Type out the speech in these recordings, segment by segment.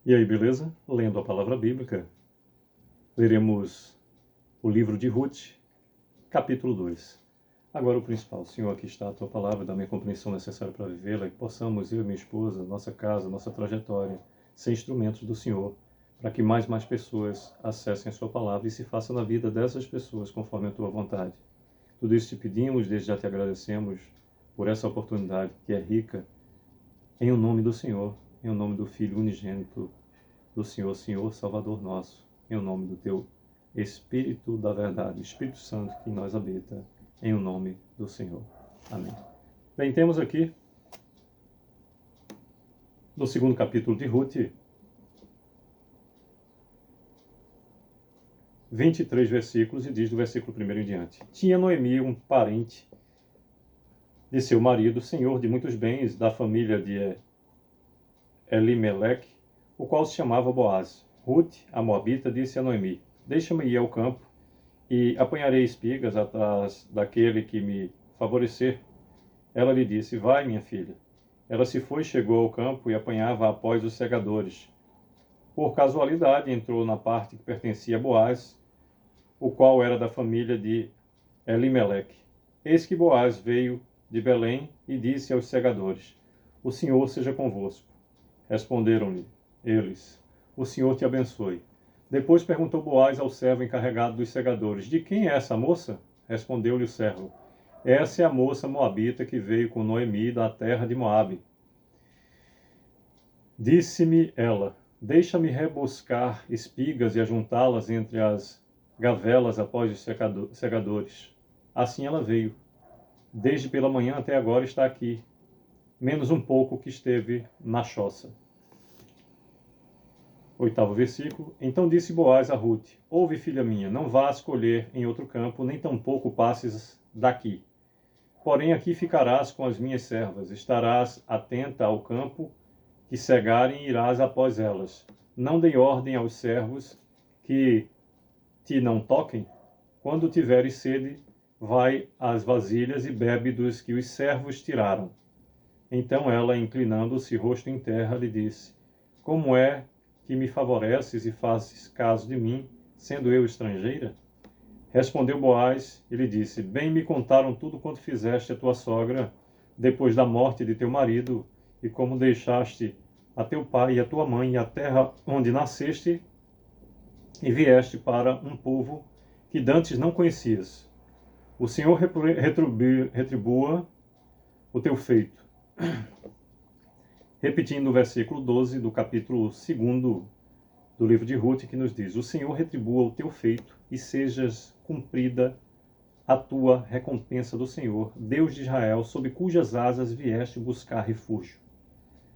E aí, beleza? Lendo a palavra bíblica, leremos o livro de Ruth, capítulo 2. Agora o principal, Senhor, aqui está a Tua palavra, dá-me a compreensão necessária para vivê-la e que possamos, eu e minha esposa, nossa casa, nossa trajetória, ser instrumentos do Senhor, para que mais pessoas acessem a Sua palavra e se faça na vida dessas pessoas conforme a Tua vontade. Tudo isso te pedimos, desde já te agradecemos por essa oportunidade que é rica, em o nome do Senhor, em o nome do Filho unigênito do Senhor, Senhor, Salvador nosso, em o nome do Teu Espírito da verdade, Espírito Santo que em nós habita, em o nome do Senhor. Amém. Bem, temos aqui, no segundo capítulo de Ruth, 23 versículos, e diz do versículo 1 em diante. Tinha Noemi um parente de seu marido, senhor de muitos bens, da família de Elimeleque, o qual se chamava Boaz. Ruth, a moabita, disse a Noemi: Deixa-me ir ao campo e apanharei espigas atrás daquele que me favorecer. Ela lhe disse: Vai, minha filha. Ela se foi e chegou ao campo e apanhava após os segadores. Por casualidade, entrou na parte que pertencia a Boaz, o qual era da família de Elimeleque. Eis que Boaz veio de Belém e disse aos segadores: O Senhor seja convosco. Responderam-lhe eles: O Senhor te abençoe. Depois perguntou Boaz ao servo encarregado dos segadores: De quem é essa moça? Respondeu-lhe o servo: Essa é a moça moabita que veio com Noemi da terra de Moabe. Disse-me ela: Deixa-me rebuscar espigas e ajuntá-las entre as gavelas após os segadores. Assim ela veio. Desde pela manhã até agora está aqui, menos um pouco que esteve na choça. 8º versículo. Então disse Boaz a Ruth: Ouve, filha minha, não vás colher em outro campo, nem tampouco passes daqui. Porém aqui ficarás com as minhas servas, estarás atenta ao campo que cegarem e irás após elas. Não dei ordem aos servos que te não toquem. Quando tiveres sede, vai às vasilhas e bebe dos que os servos tiraram. Então ela, inclinando-se rosto em terra, lhe disse: Como é que me favoreces e fazes caso de mim, sendo eu estrangeira? Respondeu Boaz e lhe disse: Bem me contaram tudo quanto fizeste a tua sogra depois da morte de teu marido, e como deixaste a teu pai e a tua mãe e a terra onde nasceste, e vieste para um povo que dantes não conhecias. O Senhor retribua o teu feito. Repetindo o versículo 12 do capítulo 2 do livro de Ruth, que nos diz: O Senhor retribua o teu feito e sejas cumprida a tua recompensa do Senhor, Deus de Israel, sob cujas asas vieste buscar refúgio.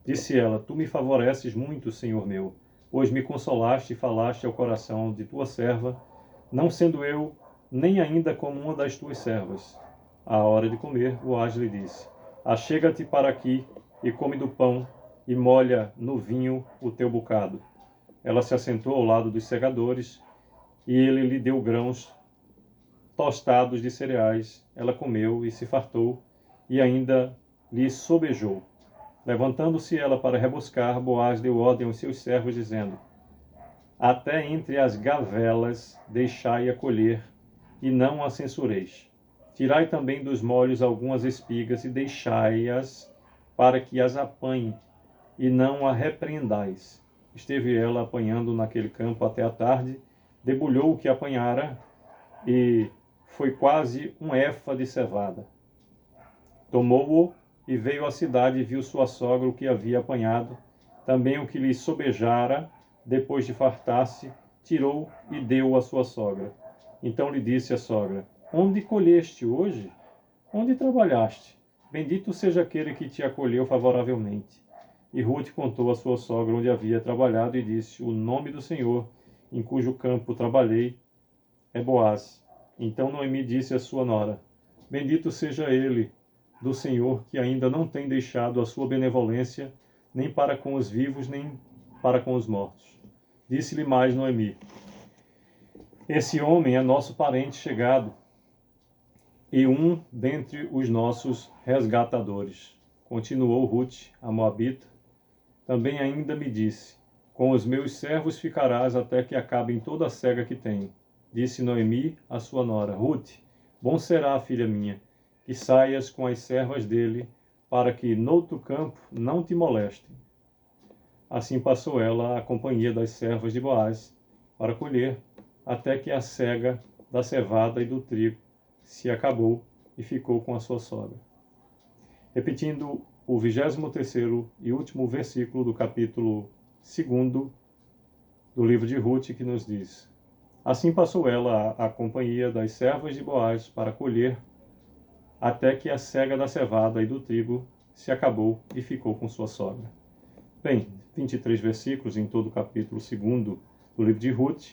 Disse ela: Tu me favoreces muito, Senhor meu, pois me consolaste e falaste ao coração de tua serva, não sendo eu nem ainda como uma das tuas servas. À hora de comer, Boaz lhe disse: Achega-te para aqui e come do pão e molha no vinho o teu bocado. Ela se assentou ao lado dos segadores e ele lhe deu grãos tostados de cereais. Ela comeu e se fartou e ainda lhe sobejou. Levantando-se ela para rebuscar, Boaz deu ordem aos seus servos, dizendo: Até entre as gavelas deixai-a colher, e não a censureis. Tirai também dos molhos algumas espigas e deixai-as para que as apanhe, e não a repreendais. Esteve ela apanhando naquele campo até a tarde, debulhou o que apanhara, e foi quase um efa de cevada. Tomou-o e veio à cidade e viu sua sogra o que havia apanhado, também o que lhe sobejara, depois de fartar-se, tirou e deu à sua sogra. Então lhe disse a sogra: Onde colheste hoje? Onde trabalhaste? Bendito seja aquele que te acolheu favoravelmente. E Ruth contou à sua sogra onde havia trabalhado e disse: O nome do Senhor, em cujo campo trabalhei, é Boaz. Então Noemi disse à sua nora: Bendito seja ele do Senhor, que ainda não tem deixado a sua benevolência, nem para com os vivos, nem para com os mortos. Disse-lhe mais Noemi: Esse homem é nosso parente chegado, e um dentre os nossos resgatadores. Continuou Ruth, a moabita. Também ainda me disse: Com os meus servos ficarás até que acabem toda a cega que tem. Disse Noemi à sua nora: Ruth, bom será, filha minha, que saias com as servas dele, para que noutro campo não te molestem. Assim passou ela à companhia das servas de Boaz para colher, até que a cega da cevada e do trigo se acabou e ficou com a sua sogra. Repetindo o 23º e último versículo do capítulo 2º do livro de Ruth, que nos diz: Assim passou ela à companhia das servas de Boaz para colher, até que a cega da cevada e do trigo se acabou e ficou com sua sogra. Bem, 23 versículos em todo o capítulo 2º do livro de Ruth,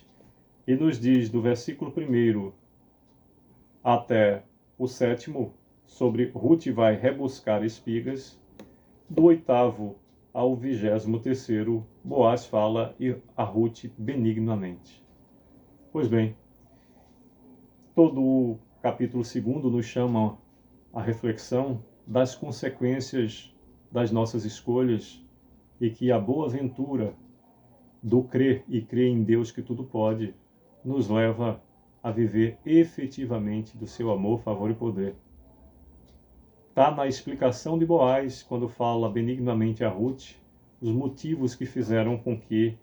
e nos diz do versículo 1º até o 7º sobre Ruth vai rebuscar espigas. Do 8º ao 23º, Boaz fala a Ruth benignamente. Pois bem, todo o capítulo 2º nos chama a reflexão das consequências das nossas escolhas e que a boa ventura do crer e crer em Deus que tudo pode nos leva a viver efetivamente do seu amor, favor e poder. Está na explicação de Boaz, quando fala benignamente a Ruth, os motivos que fizeram com que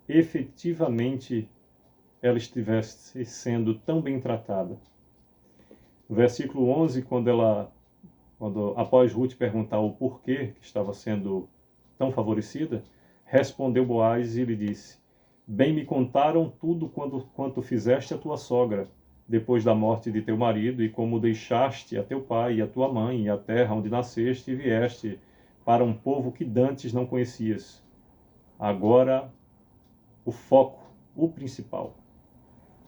efetivamente ela estivesse sendo tão bem tratada. No versículo 11, quando após Ruth perguntar o porquê que estava sendo tão favorecida, respondeu Boaz e lhe disse: Bem me contaram tudo quanto fizeste a tua sogra, depois da morte de teu marido, e como deixaste a teu pai e a tua mãe e a terra onde nasceste e vieste para um povo que dantes não conhecias. Agora, o foco, o principal.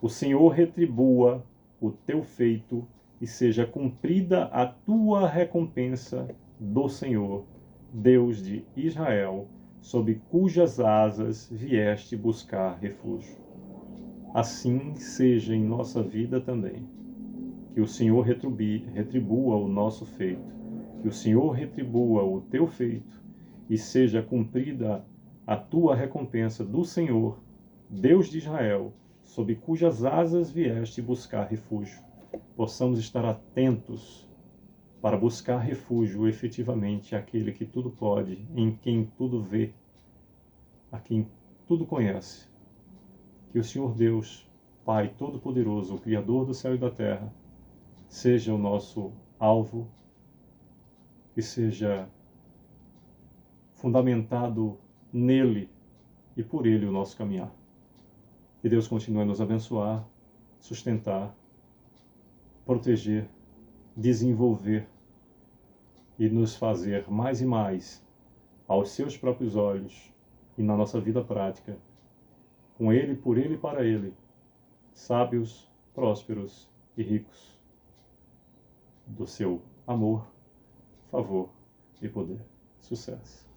O Senhor retribua o teu feito e seja cumprida a tua recompensa do Senhor, Deus de Israel, sob cujas asas vieste buscar refúgio. Assim seja em nossa vida também. Que o Senhor retribua o nosso feito, que o Senhor retribua o teu feito e seja cumprida a tua recompensa do Senhor, Deus de Israel, sob cujas asas vieste buscar refúgio. Possamos estar atentos para buscar refúgio efetivamente àquele que tudo pode, em quem tudo vê, a quem tudo conhece. Que o Senhor Deus, Pai Todo-Poderoso, o Criador do céu e da terra, seja o nosso alvo, que seja fundamentado nele e por ele o nosso caminhar. Que Deus continue a nos abençoar, sustentar, proteger, desenvolver e nos fazer mais e mais, aos seus próprios olhos e na nossa vida prática, com Ele, por Ele e para Ele, sábios, prósperos e ricos do seu amor, favor e poder. Sucesso!